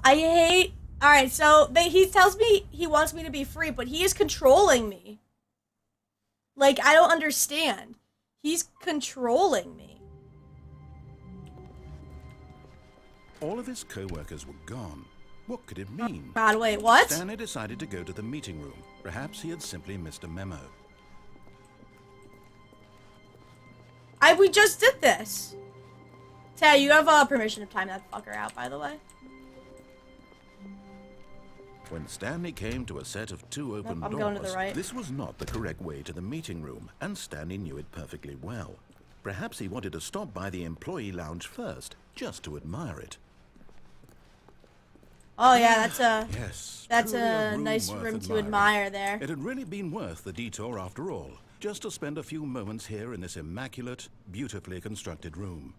I hate... Alright, so he tells me he wants me to be free, but he is controlling me. Like, I don't understand. He's controlling me. All of his co-workers were gone. What could it mean? God, wait, what? Stanley decided to go to the meeting room. Perhaps he had simply missed a memo. We just did this. Tay, you have permission to time that fucker out, by the way. When Stanley came to a set of 2 open I'm doors, going to the right. this was not the correct way to the meeting room, and Stanley knew it perfectly well. Perhaps he wanted to stop by the employee lounge first, just to admire it. Oh yeah, that's a a nice room to admire there. It had really been worth the detour after all, just to spend a few moments here in this immaculate, beautifully constructed room.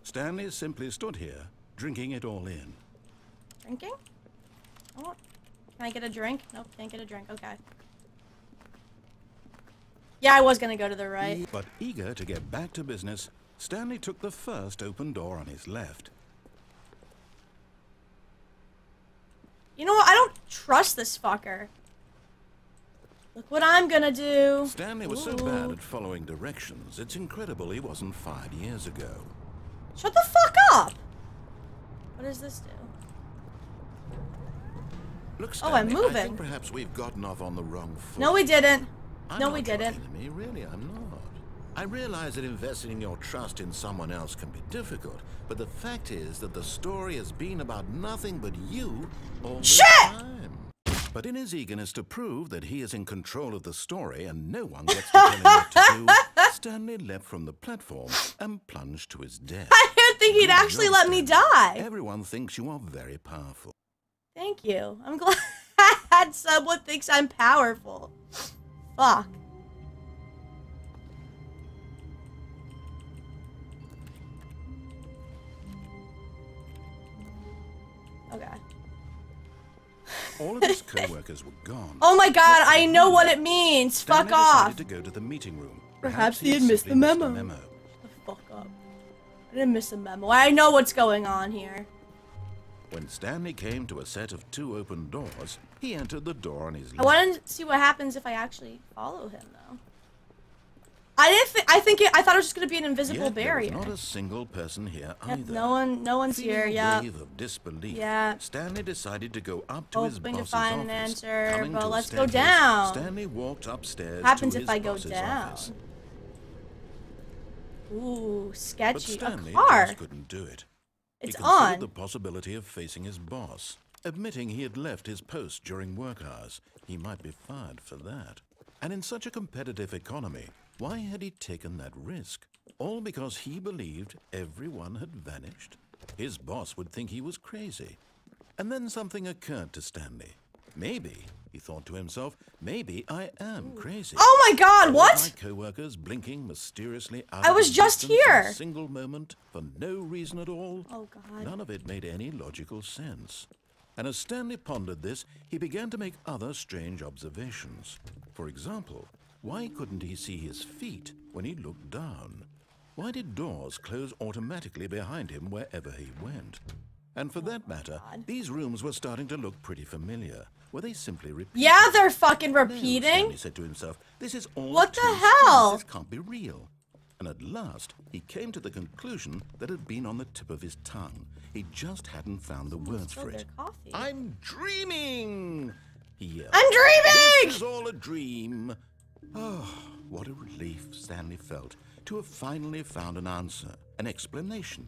Stanley simply stood here, drinking it all in. Drinking? Oh, can I get a drink? Nope, can't get a drink. Okay. Yeah, I was gonna go to the right. But eager to get back to business, Stanley took the first open door on his left. You know what? I don't trust this fucker. Look what I'm gonna do. Stanley was so bad at following directions, it's incredible he wasn't fired years ago. Shut the fuck up! What does this do? Look, Stanley, I'm moving. I think perhaps we've gotten off on the wrong foot. No, we didn't. I'm no, not we didn't. your enemy, really, I'm not. I realize that investing your trust in someone else can be difficult, but the fact is that the story has been about nothing but you all this time. But in his eagerness to prove that he is in control of the story and no one gets to tell him what to do, Stanley leapt from the platform and plunged to his death. I didn't think he'd actually let me die. Everyone thinks you are very powerful. Thank you. I'm glad someone thinks I'm powerful. Fuck. Okay. All of his co-workers were gone. Oh my god, I know what it means. Stanley Fuck off. decided to go to the meeting room. Perhaps he had missed the memo. Shut the fuck up. I didn't miss a memo. I know what's going on here. When Stanley came to a set of 2 open doors, he entered the door on his left. I wanted to see what happens if I actually follow him, though. I thought it was just gonna be an invisible barrier. There was not a single person here either. No one's here. Yeah. Wave of disbelief. Yeah. Stanley decided to go up to his boss's to find office. an answer, Coming but to a let's go staircase, down. Stanley walked upstairs. What happens to if his I go boss's down? office. Ooh, sketchy. But Stanley a car. just couldn't do it. It's he considered on. the possibility of facing his boss, admitting he had left his post during work hours. He might be fired for that. And in such a competitive economy, why had he taken that risk? All because he believed everyone had vanished? His boss would think he was crazy. And then something occurred to Stanley. Maybe, he thought to himself, maybe I am crazy. Oh my god, what? My co-workers blinking mysteriously out I was just here. a single moment for no reason at all. Oh god. None of it made any logical sense. And as Stanley pondered this, he began to make other strange observations. For example, why couldn't he see his feet when he looked down? Why did doors close automatically behind him wherever he went? And for that matter, these rooms were starting to look pretty familiar. Were they simply repeating? Yeah, they're fucking No, repeating. Stanley said to himself, this is all What the too hell? strange. This can't be real. And at last, he came to the conclusion that had been on the tip of his tongue. He just hadn't found the words for it. Coffee. I'm dreaming! He yelled. I'm dreaming! This is all a dream. Oh, what a relief Stanley felt to have finally found an answer, an explanation.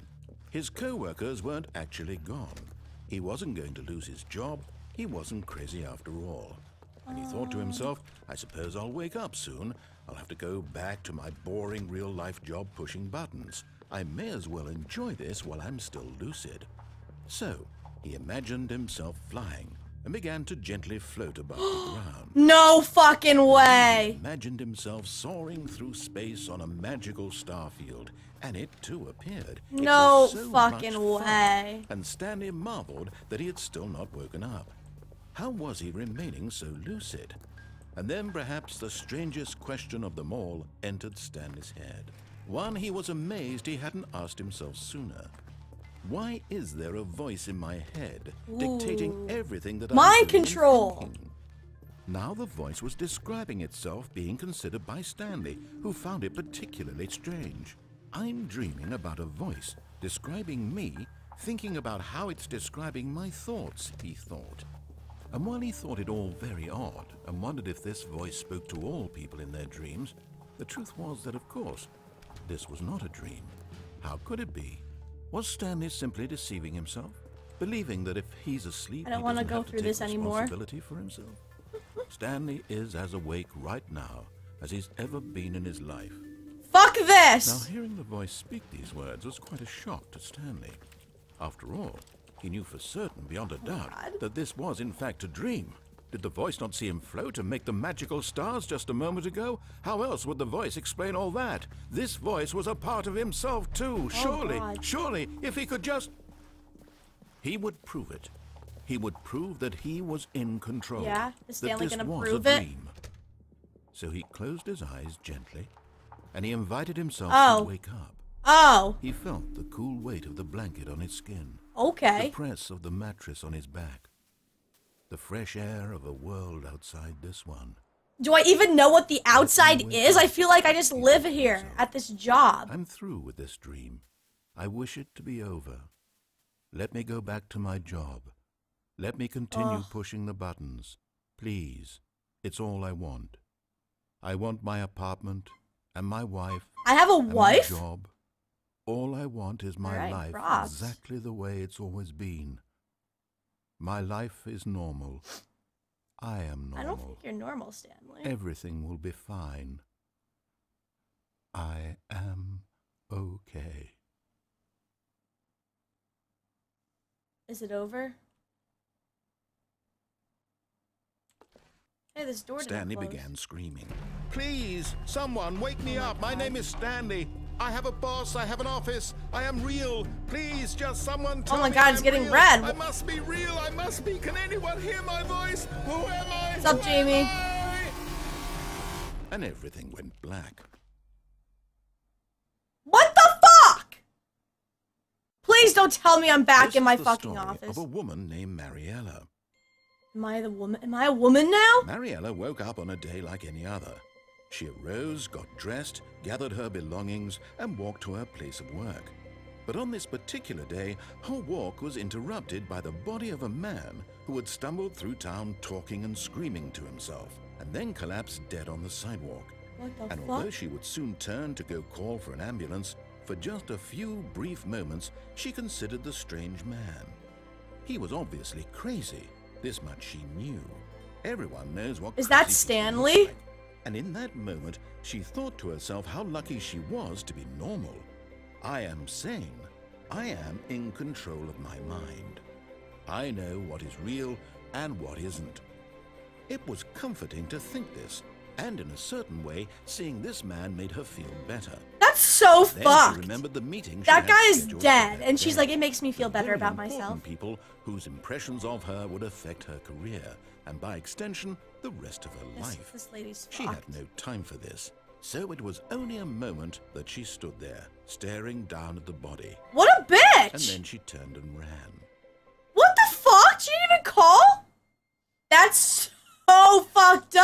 His co-workers weren't actually gone. He wasn't going to lose his job. He wasn't crazy after all. And he thought to himself, I suppose I'll wake up soon. I'll have to go back to my boring real-life job pushing buttons. I may as well enjoy this while I'm still lucid. So, he imagined himself flying and began to gently float above the ground. No fucking way. He imagined himself soaring through space on a magical starfield, and it too appeared. No It was so fucking much fun, way. and Stanley marveled that he had still not woken up. How was he remaining so lucid? And then perhaps the strangest question of them all entered Stanley's head. One he was amazed he hadn't asked himself sooner. Why is there a voice in my head dictating everything that Mind I'm doing and control. thinking? Now the voice was describing itself being considered by Stanley, who found it particularly strange. I'm dreaming about a voice describing me, thinking about how it's describing my thoughts, he thought. And while he thought it all very odd and wondered if this voice spoke to all people in their dreams, the truth was that, of course, this was not a dream. How could it be? Was Stanley simply deceiving himself, believing that if he's asleep, I don't he want to doesn't go have through take this anymore. responsibility for himself? Stanley is as awake right now as he's ever been in his life. Fuck Now, this! hearing the voice speak these words was quite a shock to Stanley. After all, he knew for certain, beyond a doubt, God. that this was in fact a dream. Did the voice not see him float and make the magical stars just a moment ago? How else would the voice explain all that? This voice was a part of himself too. Surely, God. surely, if he could just... He would prove it. He would prove that he was in control. Yeah? Is That Stanley this gonna was prove a it? dream. So he closed his eyes gently, and he invited himself Oh. to wake up. Oh, He felt the cool weight of the blanket on his skin, the okay. press of the mattress on his back, the fresh air of a world outside this one. Do I even know what the outside wake is? up. I feel like I just live here at this job. I'm through with this dream. I wish it to be over. Let me go back to my job. Let me continue Ugh. pushing the buttons. Please. It's all I want. I want my apartment and my wife I have a and wife? my job. All I want is my Alright, life props. exactly the way it's always been. My life is normal. I am normal. I don't think you're normal, Stanley. Everything will be fine. I am okay. Is it over? Hey, this door didn't Stanley close. began screaming. Please, someone, wake me up. My name is Stanley. I have a boss. I have an office. I am real. Please, just someone tell Oh my me God, I'm it's getting real. red. I must be real. I must be. Can anyone hear my voice? Who am I? What's up, Who Jamie? am I? And everything went black. What the fuck? Please don't tell me I'm back This in my is the fucking story office. of a woman named Mariella. Am I the woman? Am I a woman now? Mariella woke up on a day like any other. She arose, got dressed, gathered her belongings, and walked to her place of work. But on this particular day, her walk was interrupted by the body of a man who had stumbled through town talking and screaming to himself, and then collapsed dead on the sidewalk. What the And fuck? although she would soon turn to go call for an ambulance, for just a few brief moments, she considered the strange man. He was obviously crazy. This much she knew. Everyone knows what Is that crazy people look Stanley? like. And in that moment, she thought to herself how lucky she was to be normal. I am sane. I am in control of my mind. I know what is real and what isn't. It was comforting to think this, and in a certain way, seeing this man made her feel better. That's so Then she fucked. remembered the meeting she That had guy is scheduled for dead, that and she's day. like, it makes me feel The better very about important myself. people whose impressions of her would affect her career, and by extension, the rest of her life. This lady's She had fucked. no time for this, so it was only a moment that she stood there, staring down at the body, What a and bitch! then she turned and ran. What the fuck? She didn't even call? That's so fucked